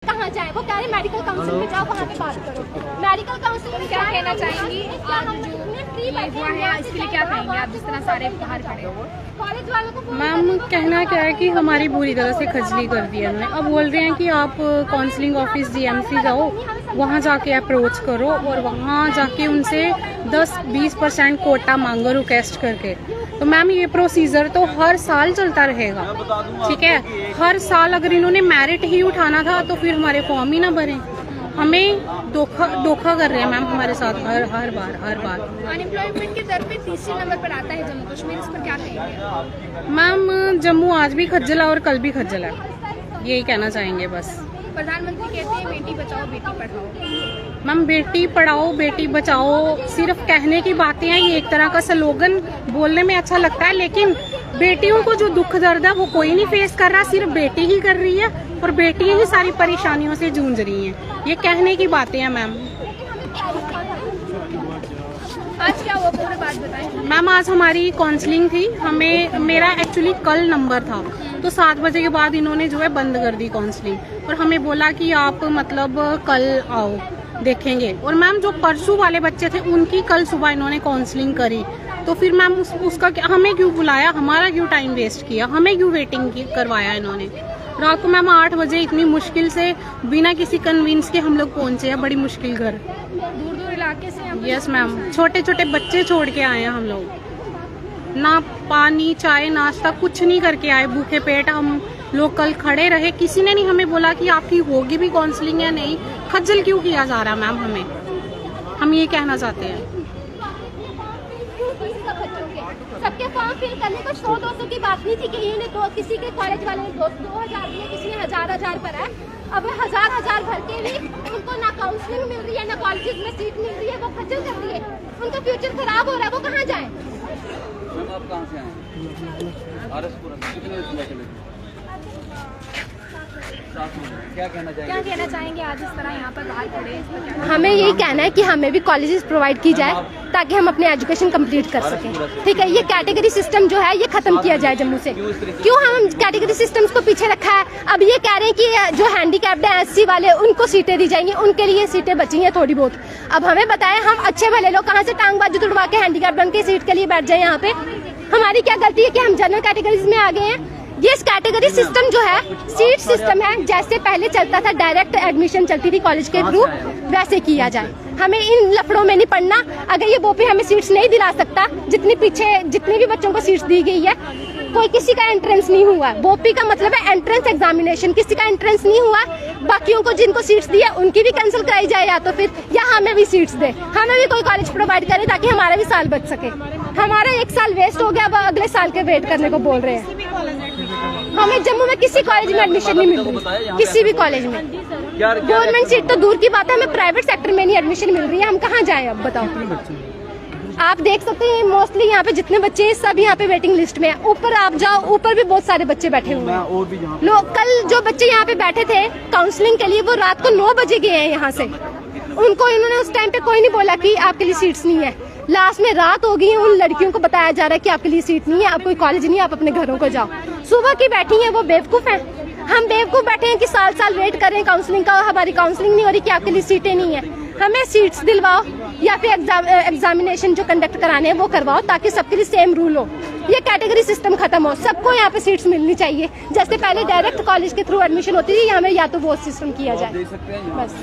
कहाँ जाए, वो कह रहे मेडिकल काउंसिल में जाओ, वहाँ पे बात करो। मेडिकल काउंसिल में क्या कहना चाहेंगी आज जो ये हुआ है, इसके लिए क्या कहेंगे आप, जिस तरह सारे बाहर खड़े हो? कॉलेज वालों को मैम कहना क्या है कि हमारी बुरी तरह से खजली कर दी है उन्होंने। अब बोल रहे हैं कि आप काउंसलिंग ऑफिस जीएमसी जाओ, वहाँ जाके अप्रोच करो और वहाँ जाके उनसे 10-20% कोटा मांगो रिक्वेस्ट करके। तो मैम ये प्रोसीजर तो हर साल चलता रहेगा, ठीक है। हर साल अगर इन्होंने मेरिट ही उठाना था तो फिर हमारे फॉर्म ही ना भरें। हमें धोखा कर रहे हैं मैम हमारे साथ हर बार। अनएम्प्लॉयमेंट के दर पे तीसरे नंबर पर आता है जम्मू कश्मीर, इस पर क्या कहेंगे? मैम जम्मू आज भी खज्जल है और कल भी खज्जल है, यही कहना चाहेंगे बस। प्रधानमंत्री कहते हैं बेटी बचाओ बेटी पढ़ाओ। मैम बेटी पढ़ाओ बेटी बचाओ सिर्फ कहने की बातें हैं, ये एक तरह का स्लोगन बोलने में अच्छा लगता है, लेकिन बेटियों को जो दुख दर्द है वो कोई नहीं फेस कर रहा, सिर्फ बेटी ही कर रही है और बेटियां ही सारी परेशानियों से जूझ रही हैं। ये कहने की बातें हैं मैम। आज क्या हुआ पूरी बात बताएं। मैम आज हमारी काउंसलिंग थी, मेरा एक्चुअली कल नंबर था, तो 7 बजे के बाद इन्होंने जो है बंद कर दी काउंसलिंग और हमें बोला कि आप मतलब कल आओ देखेंगे। और मैम जो परसों वाले बच्चे थे उनकी कल सुबह इन्होंने काउंसलिंग करी, तो फिर मैम उसका हमें क्यों बुलाया, हमारा क्यों टाइम वेस्ट किया, हमें क्यों वेटिंग करवाया इन्होंने। रात को मैम 8 बजे इतनी मुश्किल से बिना किसी कन्विंस के हम लोग पहुंचे हैं, बड़ी मुश्किल घर, दूर दूर इलाके से। यस मैम, छोटे छोटे बच्चे छोड़ के आए हैं हम लोग, ना पानी चाय नाश्ता कुछ नहीं करके आए, भूखे पेट हम लोग कल खड़े रहे। किसी ने नहीं हमें बोला कि आपकी होगी भी काउंसलिंग या नहीं। खज्जल क्यों किया जा रहा मैम हमें, हम ये कहना चाहते हैं। सबके फॉर्म फिल करने को 100-200 की बात नहीं थी कि इन्होंने किसी के कॉलेज वाले ने 2000 दिए, किसी ने 1000 पर है। अब 1000 भर के भी उनको ना काउंसलिंग मिल रही है, ना कॉलेज में सीट मिल रही है, वो खज्जल कर रही है, उनका फ्यूचर खराब हो रहा है, वो कहाँ जाए। आप कहाँ से आए? कितने क्या कहना चाहेंगे आज इस तरह यहाँ पर बाहर खड़े हैं? हमें यही कहना है कि हमें भी कॉलेजेस प्रोवाइड की जाए ताकि हम अपने एजुकेशन कंप्लीट कर सकें, ठीक है। ये कैटेगरी सिस्टम जो है ये खत्म किया जाए जम्मू से। क्यों हम कैटेगरी सिस्टम्स को पीछे रखा है। अब ये कह रहे हैं कि जो हैंडीकैप्ड है SC वाले उनको सीटें दी जाएंगी, उनके लिए सीटें बची हैं थोड़ी बहुत। अब हमें बताएं, हम अच्छे भले लोग कहाँ से टांग बाजू तुड़वा के हैंडीकैप्ड बन के सीट के लिए बैठ जाए यहाँ पे। हमारी क्या गलती है कि हम जनरल कैटेगरीज में आ गए हैं। ये कैटेगरी सिस्टम जो है सीट सिस्टम है, जैसे पहले चलता था डायरेक्ट एडमिशन चलती थी कॉलेज के थ्रू, वैसे किया जाए। हमें इन लफड़ों में नहीं पड़ना। अगर ये बोपी हमें सीट्स नहीं दिला सकता, जितनी भी बच्चों को सीट्स दी गई है, कोई किसी का एंट्रेंस नहीं हुआ। बोपी का मतलब है एंट्रेंस एग्जामिनेशन, किसी का एंट्रेंस नहीं हुआ। बाकियों को जिनको सीट्स दी है उनकी भी कैंसिल कराई जाए, या तो फिर या हमें भी सीट्स दे, हमें भी कोई कॉलेज प्रोवाइड करे ताकि हमारा भी साल बच सके। हमारा 1 साल वेस्ट हो गया, अब अगले साल के वेट करने को बोल रहे हैं। हमें जम्मू में किसी कॉलेज में एडमिशन नहीं मिल रही, किसी भी कॉलेज में। गवर्नमेंट सीट तो दूर की बात है, हमें प्राइवेट सेक्टर में नहीं एडमिशन मिल रही है। हम कहाँ जाएं अब बताओ। आप देख सकते हैं मोस्टली यहाँ पे जितने बच्चे हैं सब यहाँ पे वेटिंग लिस्ट में है। ऊपर आप जाओ, ऊपर भी बहुत सारे बच्चे बैठे हुए हैं। लोग कल जो बच्चे यहाँ पे बैठे थे काउंसलिंग के लिए, वो रात को 9 बजे गए हैं यहाँ से। उनको इन्होंने उस टाइम पे कोई नहीं बोला कि आपके लिए सीट्स नहीं है। लास्ट में रात हो गई है, उन लड़कियों को बताया जा रहा है कि आपके लिए सीट नहीं है, आप कोई कॉलेज नहीं है, आप अपने घरों को जाओ। सुबह की बैठी है वो बेवकूफ है, हम बेवकूफ बैठे हैं कि साल वेट कर रहे हैं काउंसलिंग का, हमारी काउंसलिंग नहीं हो रही कि आपके लिए सीटें नहीं है। हमें सीट्स दिलवाओ या फिर एग्जामिनेशन जो कंडक्ट कराने हैं वो करवाओ ताकि सबके लिए सेम रूल हो। ये कैटेगरी सिस्टम खत्म हो, सबको यहाँ पे सीट्स मिलनी चाहिए। जैसे पहले डायरेक्ट कॉलेज के थ्रू एडमिशन होती थी, हमें या तो वो सिस्टम किया जाए बस।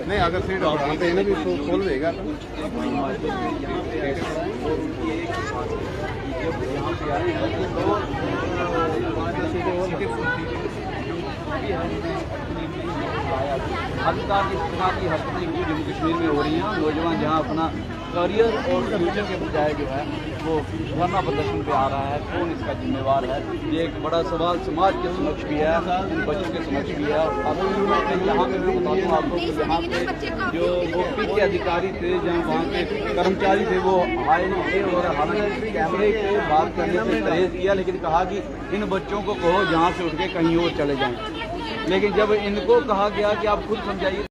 नहीं अगर सीट बढ़ाते हैं ना भी तो खोल देगा। हर प्रकार की हरकतें जम्मू कश्मीर में हो रही हैं। नौजवान जहाँ अपना करियर और फ्यूचर के बजाय जो है वो धरना प्रदर्शन पे आ रहा है, कौन इसका जिम्मेवार है। ये एक बड़ा सवाल समाज के समक्ष भी है, बच्चों के समक्ष भी है। अब यहाँ पे मैं बता दूँ आपको, यहाँ पे जो बोपी के अधिकारी थे, जहाँ वहाँ के कर्मचारी थे, वो आए नहीं थे और हालांकि कैमरे के बात करने से परहेज किया, लेकिन कहा कि इन बच्चों को कहो यहाँ से उठ के कहीं और चले जाएं। लेकिन जब इनको कहा गया कि आप खुद समझाइए